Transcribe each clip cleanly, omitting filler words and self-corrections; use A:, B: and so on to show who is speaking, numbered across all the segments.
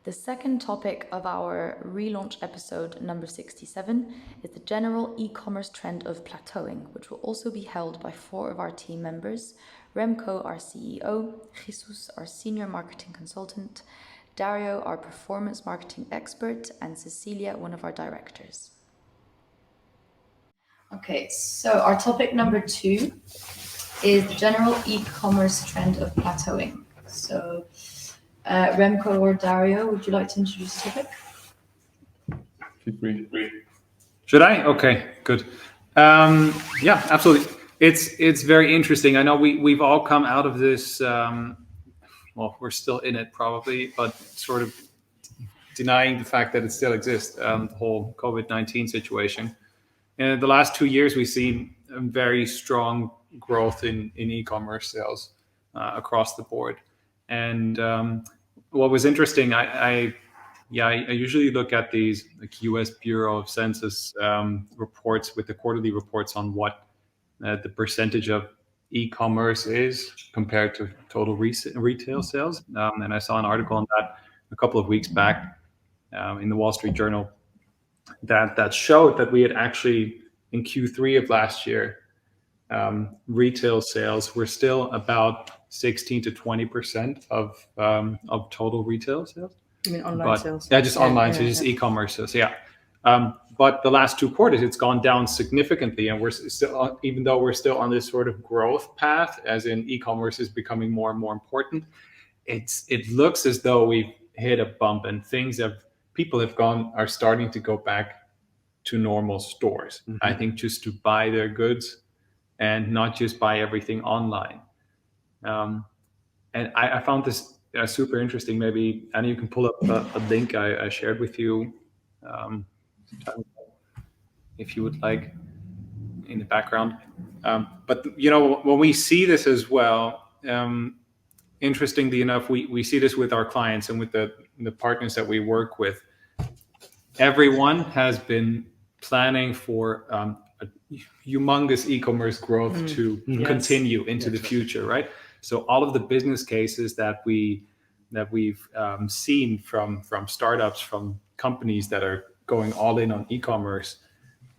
A: The second topic of our relaunch episode number 67 is the general e-commerce trend of plateauing, which will also be held by 4 of our team members: Remco, our CEO, Jesus, our senior marketing consultant, Dario, our performance marketing expert, and Cecilia, one of our directors. Okay, so our topic number 2 is the general e-commerce trend of plateauing. So Remco or Dario, would you like to introduce the topic?
B: Feel free. Should I? Okay, good. Yeah, absolutely. It's very interesting. I know we've all come out of this. Well, we're still in it probably, but sort of denying the fact that it still exists. The whole COVID-19 situation. In the last 2 years, we've seen a very strong growth in e-commerce sales across the board. And what was interesting, I usually look at these like U.S. Bureau of Census reports with the quarterly reports on what the percentage of e-commerce is compared to total retail sales. And I saw an article on that a couple of weeks back in the Wall Street Journal that showed that we had actually in Q3 of last year, retail sales were still about 16 to 20% of total retail sales.
A: You mean online sales?
B: Yeah, just online, so just e-commerce sales. Yeah. But the last 2 quarters, it's gone down significantly, and we're still, even though we're still on this sort of growth path, as in e-commerce is becoming more and more important, it looks as though we've hit a bump, and people are starting to go back to normal stores. Mm-hmm. I think just to buy their goods and not just buy everything online. And I found this super interesting. Maybe Anna, you can pull up a link I shared with you, if you would like, in the background. But when we see this as well, interestingly enough, we see this with our clients and with the partners that we work with. Everyone has been planning for a humongous e-commerce growth to continue into the future, right? So all of the business cases that we've seen from startups, from companies that are going all in on e-commerce,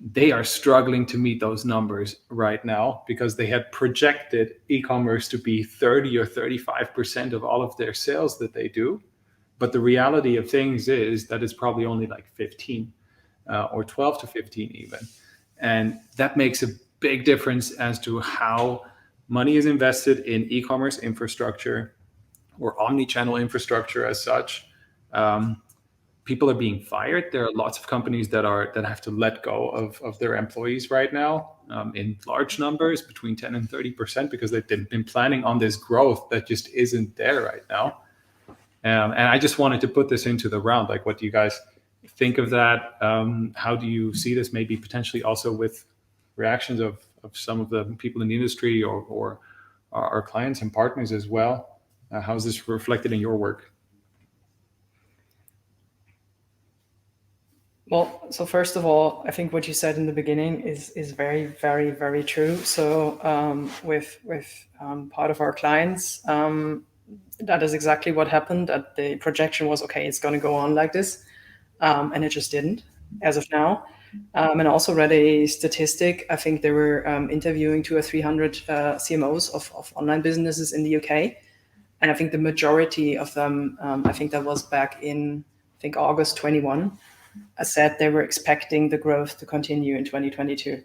B: they are struggling to meet those numbers right now because they had projected e-commerce to be 30 or 35% of all of their sales that they do. But the reality of things is that it's probably only like 15 or 12 to 15 even. And that makes a big difference as to how money is invested in e-commerce infrastructure or omni-channel infrastructure as such. People are being fired. There are lots of companies that have to let go of their employees right now in large numbers, between 10 and 30%, because they've been planning on this growth that just isn't there right now. And I just wanted to put this into the round. Like, what do you guys think of that? How do you see this maybe potentially also with reactions of some of the people in the industry or our clients and partners as well? How is this reflected in your work?
C: Well, so first of all, I think what you said in the beginning is very, very, very true. So with part of our clients, that is exactly what happened. That the projection was, okay, it's going to go on like this, and it just didn't as of now. And also read a statistic. I think they were interviewing 200 or 300 CMOs of online businesses in the UK, and I think the majority of them, I think that was back in August 21. I said they were expecting the growth to continue in 2022,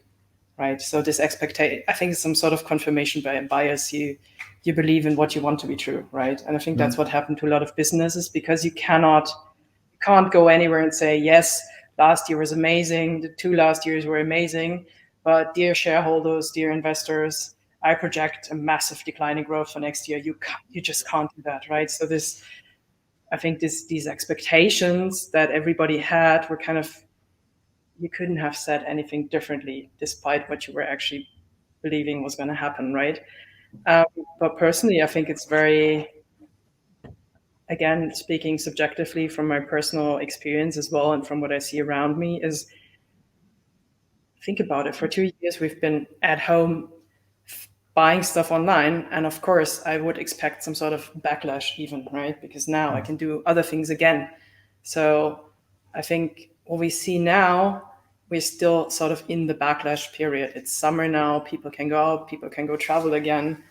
C: right? So this expectation, I think, is some sort of confirmation bias. You believe in what you want to be true, right? And I think that's what happened to a lot of businesses, because you can't go anywhere and say, yes, last year was amazing, the 2 last years were amazing, but dear shareholders, dear investors, I project a massive decline in growth for next year. You just can't do that, right? So I think these expectations that everybody had were kind of, you couldn't have said anything differently despite what you were actually believing was going to happen, right? But personally, I think it's very, again, speaking subjectively from my personal experience as well and from what I see around me, is think about it. For 2 years, we've been at home buying stuff online. And of course, I would expect some sort of backlash even, right? Because now I can do other things again. So I think what we see now, we're still sort of in the backlash period. It's summer now, people can go out, people can go travel again.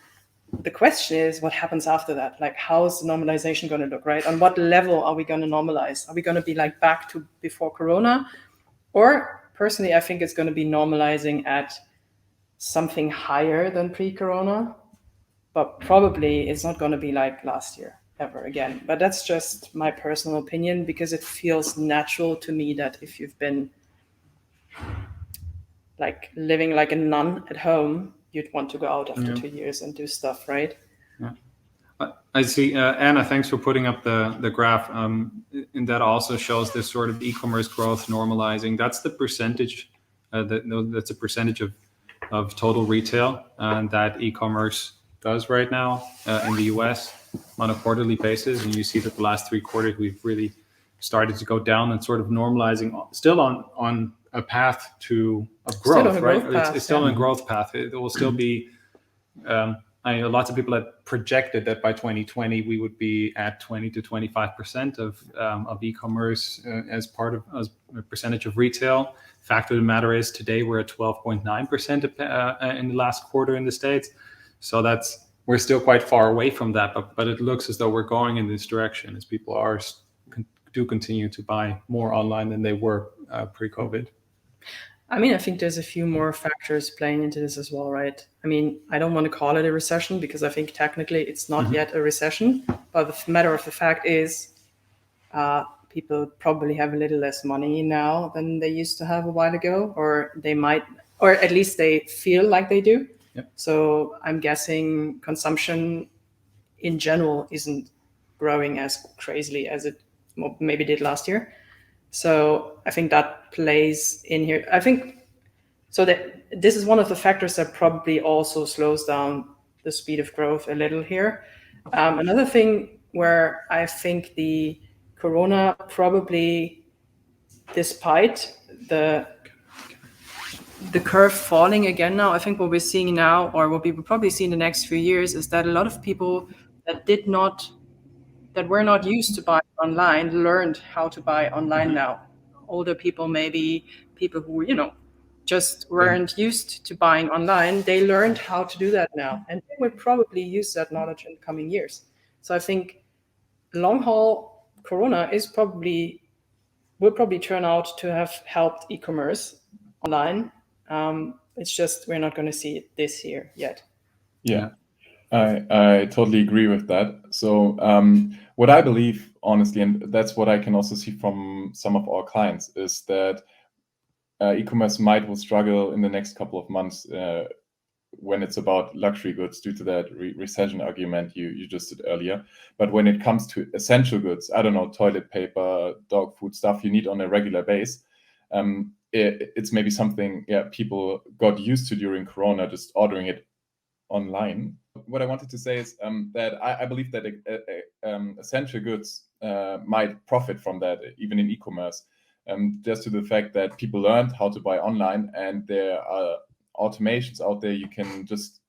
C: The question is, what happens after that? Like, how is the normalization going to look, right? On what level are we going to normalize? Are we going to be like back to before Corona? Or personally, I think it's going to be normalizing at something higher than pre-Corona, but probably it's not going to be like last year ever again. But that's just my personal opinion, because it feels natural to me that if you've been like living like a nun at home, you'd want to go out after 2 years and do stuff, right?
B: Yeah. I see, Anna, thanks for putting up the graph. And that also shows this sort of e-commerce growth normalizing. That's the percentage, that's a percentage of total retail that e-commerce does right now in the US on a quarterly basis. And you see that the last 3 quarters, we've really started to go down and sort of normalizing, still on a path of growth, right? It's still on a growth path. It will still be, I know lots of people had projected that by 2020 we would be at 20 to 25% of e-commerce as a percentage of retail. Fact of the matter is, today we're at 12.9% in the last quarter in the States. So we're still quite far away from that, but it looks as though we're going in this direction as people do continue to buy more online than they were pre-COVID.
C: I mean, I think there's a few more factors playing into this as well, right? I mean, I don't want to call it a recession because I think technically it's not yet a recession. But the matter of the fact is, people probably have a little less money now than they used to have a while ago, or they might, or at least they feel like they do.
B: Yep.
C: So I'm guessing consumption in general isn't growing as crazily as it maybe did last year. So I think that plays in here. I think so that this is one of the factors that probably also slows down the speed of growth a little here. Another thing where I think the Corona probably, despite the curve falling again now, I think what we're seeing now, or what we will probably see in the next few years, is that a lot of people that were not used to buy online learned how to buy online now. Older people, maybe people who, just weren't used to buying online, they learned how to do that now. And they will probably use that knowledge in the coming years. So I think long haul Corona will probably turn out to have helped e-commerce online. It's just we're not going to see it this year yet.
D: Yeah. I totally agree with that. So what I believe, honestly, and that's what I can also see from some of our clients, is that e-commerce will struggle in the next couple of months when it's about luxury goods due to that recession argument you just did earlier. But when it comes to essential goods, I don't know, toilet paper, dog food, stuff you need on a regular basis, it's maybe something people got used to during Corona, just ordering it online. What I wanted to say is that I believe that essential goods might profit from that, even in e-commerce, just to the fact that people learned how to buy online, and there are automations out there. You can just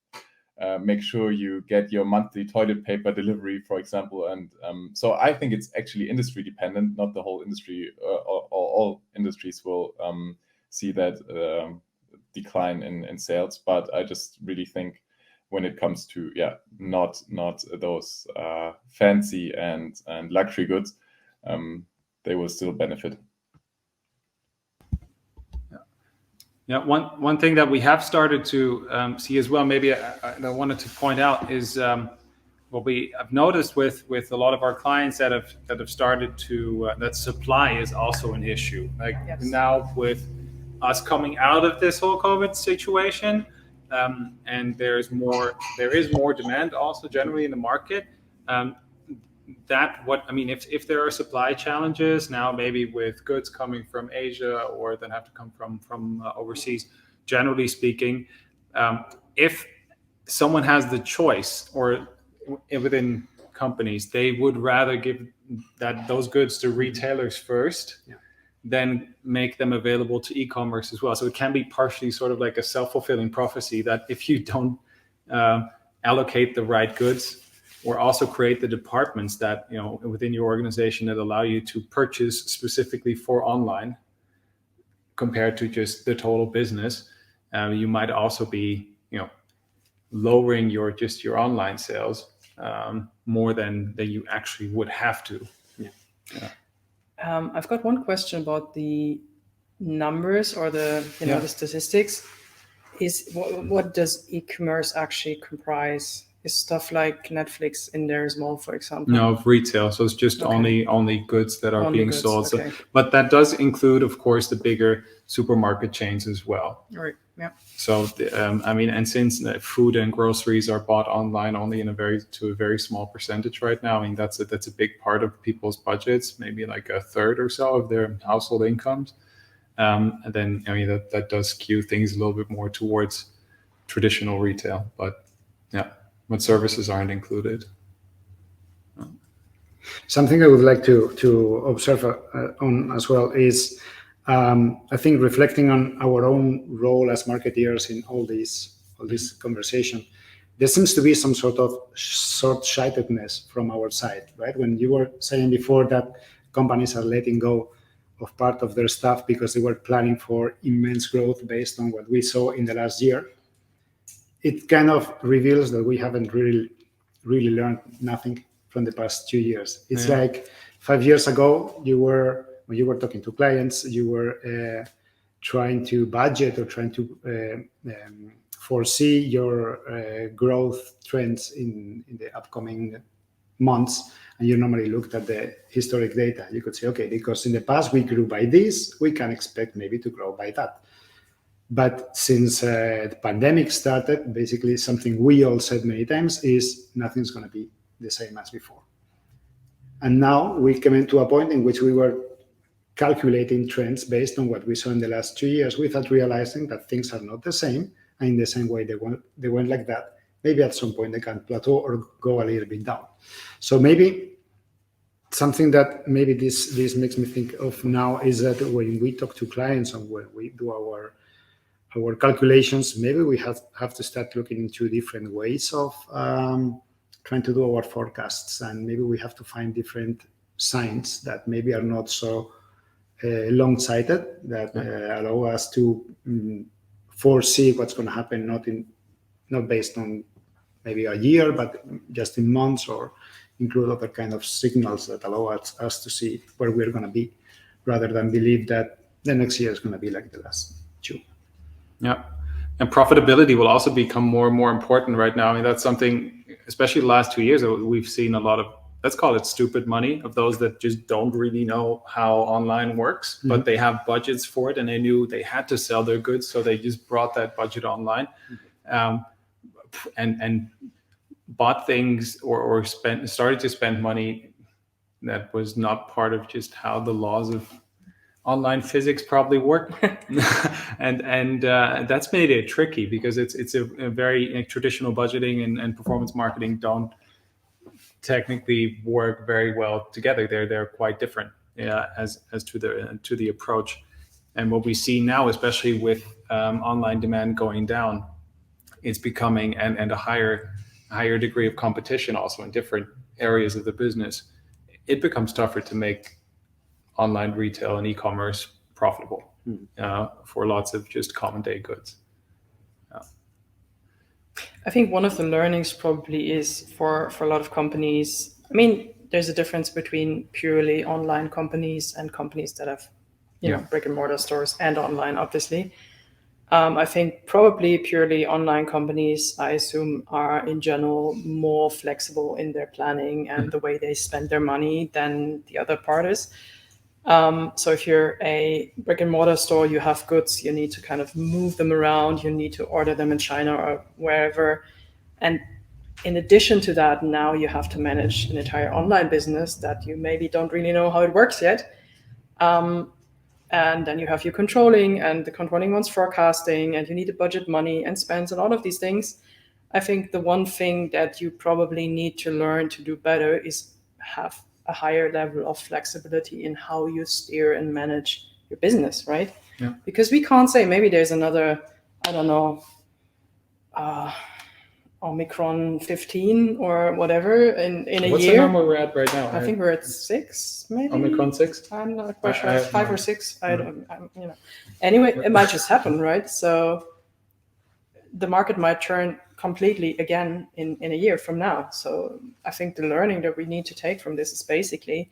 D: make sure you get your monthly toilet paper delivery, for example. And so I think it's actually industry dependent, not the whole industry, or all industries will see that decline in sales. But I just really think when it comes to not those fancy and luxury goods, they will still benefit.
B: Yeah, one thing that we have started to see as well, maybe I wanted to point out, is what we have noticed with a lot of our clients that have started to that supply is also an issue. Like now with us coming out of this whole COVID situation. And there is more demand also generally in the market. If there are supply challenges now, maybe with goods coming from Asia or that have to come from overseas, generally speaking, if someone has the choice, or within companies, they would rather give those goods to retailers first. Yeah. Then make them available to e-commerce as well. So it can be partially sort of like a self-fulfilling prophecy that if you don't allocate the right goods or also create the departments that, within your organization that allow you to purchase specifically for online compared to just the total business. You might also be, lowering your online sales more than you actually would have to.
C: I've got one question about the numbers or the the statistics. Is what does e-commerce actually comprise? Is stuff like Netflix in there as well, for example?
B: No, retail. So it's just
C: Okay.
B: only goods that are
C: Only
B: being
C: goods,
B: sold.
C: okay.
B: So, but that does include, of course, the bigger supermarket chains as well.
C: Right. Yeah.
B: So, and since food and groceries are bought online only to a very small percentage right now, I mean, that's a big part of people's budgets, maybe like a third or so of their household incomes. And then, that does skew things a little bit more towards traditional retail, but services aren't included.
E: Something I would like to observe on as well is, I think, reflecting on our own role as marketeers in all this conversation, there seems to be some sort of short-sightedness from our side, right? When you were saying before that companies are letting go of part of their staff because they were planning for immense growth based on what we saw in the last year, it kind of reveals that we haven't really learned nothing from the past 2 years. It's like 5 years ago, when you were talking to clients, you were trying to budget or trying to foresee your growth trends in the upcoming months, and you normally looked at the historic data. You could say, okay, because in the past we grew by this, we can expect maybe to grow by that. But since the pandemic started, basically something we all said many times is nothing's going to be the same as before. And now we came into a point in which we were calculating trends based on what we saw in the last 2 years without realizing that things are not the same. And in the same way they went like that, maybe at some point they can plateau or go a little bit down. So maybe something that maybe this makes me think of now is that when we talk to clients and when we do our calculations, maybe we have to start looking into different ways of trying to do our forecasts, and maybe we have to find different signs that maybe are not so long-sighted, that allow us to foresee what's going to happen, not based on maybe a year, but just in months, or include other kind of signals that allow us to see where we're going to be, rather than believe that the next year is going to be like the last two.
B: Yeah. And profitability will also become more and more important right now. I mean, that's something, especially the last 2 years, we've seen a lot of, let's call it stupid money, of those that just don't really know how online works, but they have budgets for it and they knew they had to sell their goods. So they just brought that budget online and bought things or started to spend money that was not part of just how the laws of online physics probably work. and that's made it tricky, because it's a very traditional budgeting and performance marketing don't technically work very well together. They're quite different as to the approach. And what we see now, especially with online demand going down, it's becoming and a higher degree of competition also in different areas of the business. It becomes tougher to make online retail and e-commerce profitable for lots of just common day goods.
C: I think one of the learnings probably is for a lot of companies, I mean, there's a difference between purely online companies and companies that have, brick and mortar stores and online, obviously. I think probably purely online companies, I assume, are in general more flexible in their planning and the way they spend their money than the other part is. So if you're a brick and mortar store, you have goods, you need to kind of move them around, you need to order them in China or wherever. And in addition to that, now you have to manage an entire online business that you maybe don't really know how it works yet. And then you have your controlling, and the controlling wants forecasting, and you need to budget money and spends and all of these things. I think the one thing that you probably need to learn to do better is have a higher level of flexibility in how you steer and manage your business, right?
B: Yeah.
C: Because we can't say maybe there's another, I don't know, Omicron 15 or whatever in a
B: What's
C: year.
B: the number we're at right now?
C: I think we're at 6, maybe.
B: Omicron 6?
C: I'm not quite sure.
B: I have
C: 5
B: no
C: or 6. I don't. Anyway, it might just happen, right? So the market might turn completely again in a year from now. So I think the learning that we need to take from this is basically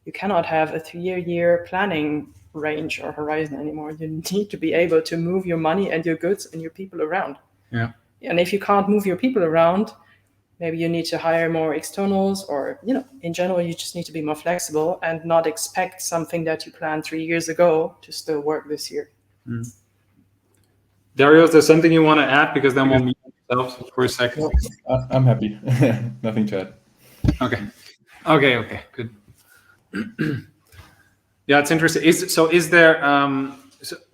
C: you cannot have a 3-year planning range or horizon anymore. You need to be able to move your money and your goods and your people around.
B: Yeah.
C: And if you can't move your people around, maybe you need to hire more externals, or in general, you just need to be more flexible and not expect something that you planned 3 years ago to still work this year.
B: Dario, is there something you want to add? Because then we'll mute ourselves for a second.
D: I'm happy. Nothing to add.
B: Okay, good. Yeah, it's interesting. Is there?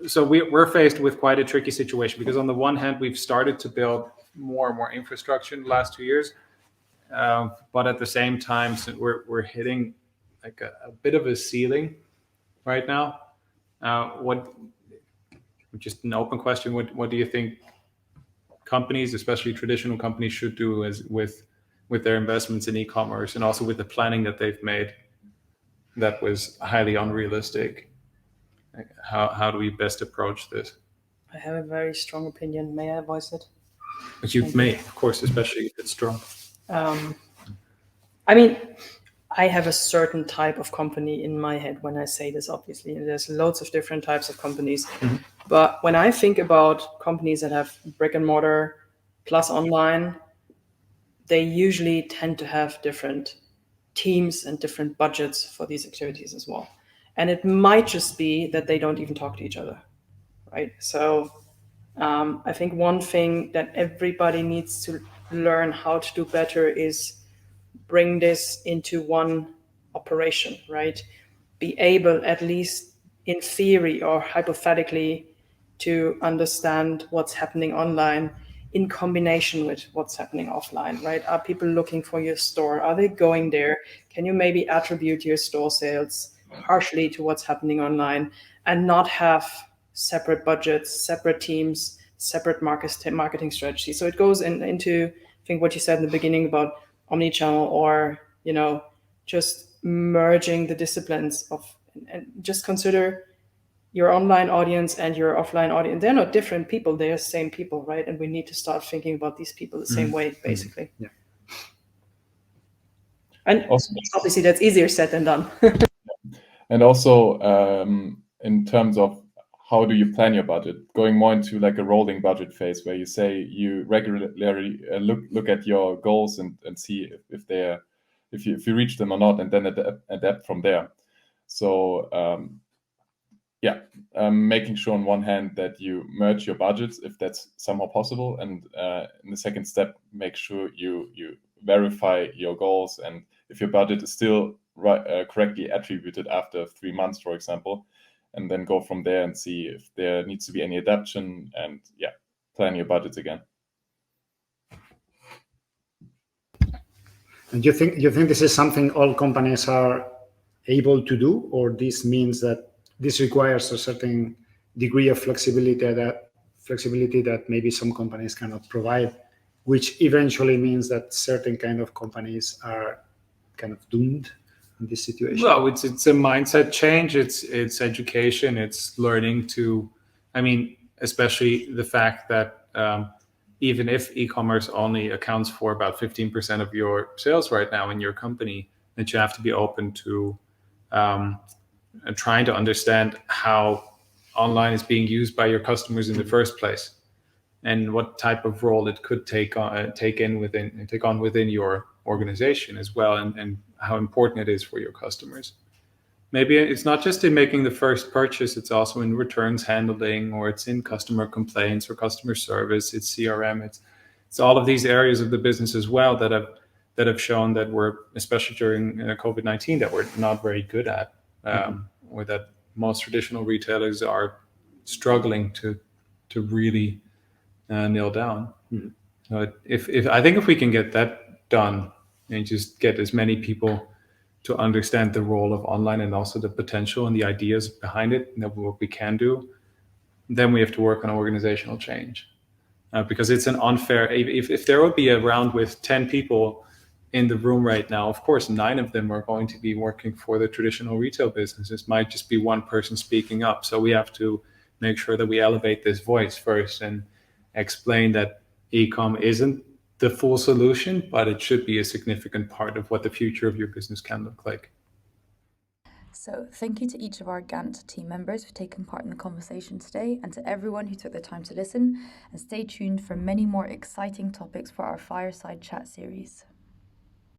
B: So we're faced with quite a tricky situation, because on the one hand, we've started to build more and more infrastructure in the last 2 years, but at the same time, so we're hitting like a bit of a ceiling right now. Just an open question. What do you think companies, especially traditional companies, should do with their investments in e-commerce, and also with the planning that they've made that was highly unrealistic? How do we best approach this?
C: I have a very strong opinion. May I voice it?
B: But you may, of course, especially if it's strong.
C: I mean, I have a certain type of company in my head when I say this, obviously. And there's loads of different types of companies. Mm-hmm. But when I think about companies that have brick and mortar plus online, they usually tend to have different teams and different budgets for these activities as well. And it might just be that they don't even talk to each other, right? So I think one thing that everybody needs to learn how to do better is bring this into one operation, right? Be able, at least in theory or hypothetically, to understand what's happening online in combination with what's happening offline, right? Are people looking for your store? Are they going there? Can you maybe attribute your store sales partially to what's happening online, and not have separate budgets, separate teams, separate marketing strategy? So it goes into, I think, what you said in the beginning about omnichannel, or just merging the disciplines of, and just consider your online audience and your offline audience. They're not different people, they're the same people, right? And we need to start thinking about these people the same way, basically.
E: Yeah.
C: And also, obviously that's easier said than done.
D: And also in terms of how do you plan your budget, going more into like a rolling budget phase, where you say you regularly look at your goals and see if you reach them or not, and then adapt from there. So making sure on one hand that you merge your budgets if that's somehow possible, and in the second step, make sure you verify your goals, and if your budget is still correctly attributed after 3 months, for example, and then go from there and see if there needs to be any adaptation, and plan your budgets again.
E: And you think this is something all companies are able to do, or this means that this requires a certain degree of flexibility that maybe some companies cannot provide, which eventually means that certain kind of companies are kind of doomed in this situation?
B: Well, it's a mindset change. It's education. It's learning to, especially the fact that even if e-commerce only accounts for about 15% of your sales right now in your company, that you have to be open to trying to understand how online is being used by your customers in the first place, and what type of role it could take on within your organization as well, and how important it is for your customers. Maybe it's not just in making the first purchase, it's also in returns handling, or it's in customer complaints or customer service, it's CRM, it's all of these areas of the business as well that have shown that we're, especially during COVID-19, that we're not very good at, or that most traditional retailers are struggling to really nail down. So if we can get that done, and just get as many people to understand the role of online, and also the potential and the ideas behind it, and what we can do, then we have to work on organizational change. because it's an unfair. If there would be a round with 10 people in the room right now, of course, 9 of them are going to be working for the traditional retail business. This might just be one person speaking up. So we have to make sure that we elevate this voice first and explain that e-com isn't the full solution, but it should be a significant part of what the future of your business can look like.
A: So thank you to each of our GANT team members for taking part in the conversation today, and to everyone who took the time to listen, and stay tuned for many more exciting topics for our Fireside Chat series.